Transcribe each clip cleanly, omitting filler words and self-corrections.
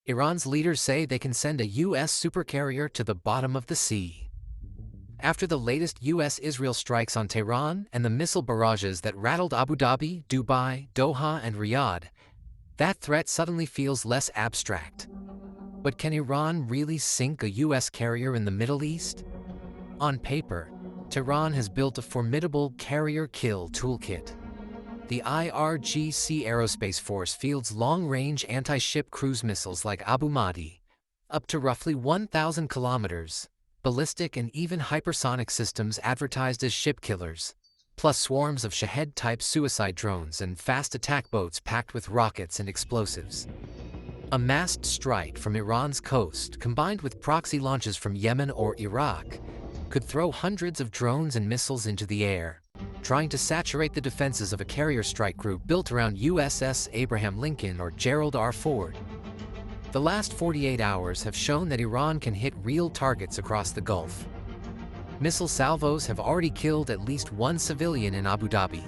Iran's leaders say they can send a U.S. supercarrier to the bottom of the sea. After the latest U.S.-Israel strikes on Tehran and the missile barrages that rattled Abu Dhabi, Dubai, Doha, and Riyadh, that threat suddenly feels less abstract. But can Iran really sink a U.S. carrier in the Middle East? On paper, Tehran has built a formidable carrier kill toolkit. The IRGC Aerospace Force fields long-range anti-ship cruise missiles like Abu Mahdi, up to roughly 1,000 kilometers, ballistic and even hypersonic systems advertised as ship killers, plus swarms of Shahed-type suicide drones and fast attack boats packed with rockets and explosives. A massed strike from Iran's coast, combined with proxy launches from Yemen or Iraq, could throw hundreds of drones and missiles into the air, trying to saturate the defenses of a carrier strike group built around USS Abraham Lincoln or Gerald R. Ford. The last 48 hours have shown that Iran can hit real targets across the Gulf. Missile salvos have already killed at least one civilian in Abu Dhabi,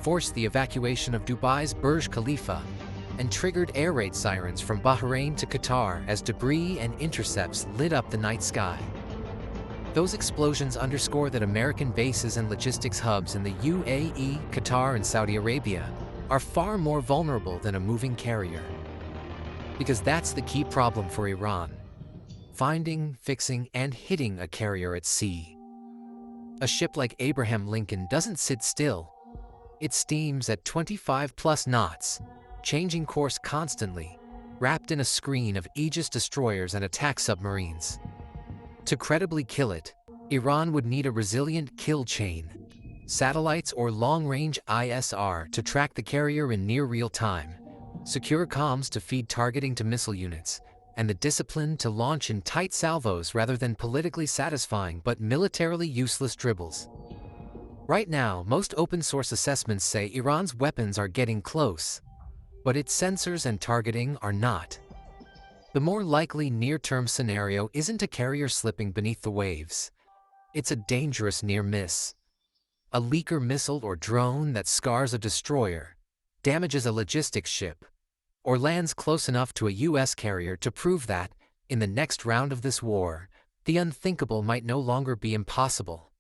forced the evacuation of Dubai's Burj Khalifa, and triggered air raid sirens from Bahrain to Qatar as debris and intercepts lit up the night sky. Those explosions underscore that American bases and logistics hubs in the UAE, Qatar, and Saudi Arabia are far more vulnerable than a moving carrier. Because that's the key problem for Iran: finding, fixing, and hitting a carrier at sea. A ship like Abraham Lincoln doesn't sit still. It steams at 25+ knots, changing course constantly, wrapped in a screen of Aegis destroyers and attack submarines. To credibly kill it, Iran would need a resilient kill chain, satellites or long-range ISR to track the carrier in near real time, secure comms to feed targeting to missile units, and the discipline to launch in tight salvos rather than politically satisfying but militarily useless dribbles. Right now, most open-source assessments say Iran's weapons are getting close, but its sensors and targeting are not. The more likely near-term scenario isn't a carrier slipping beneath the waves. It's a dangerous near miss. A leaker missile or drone that scars a destroyer, damages a logistics ship, or lands close enough to a U.S. carrier to prove that, in the next round of this war, the unthinkable might no longer be impossible.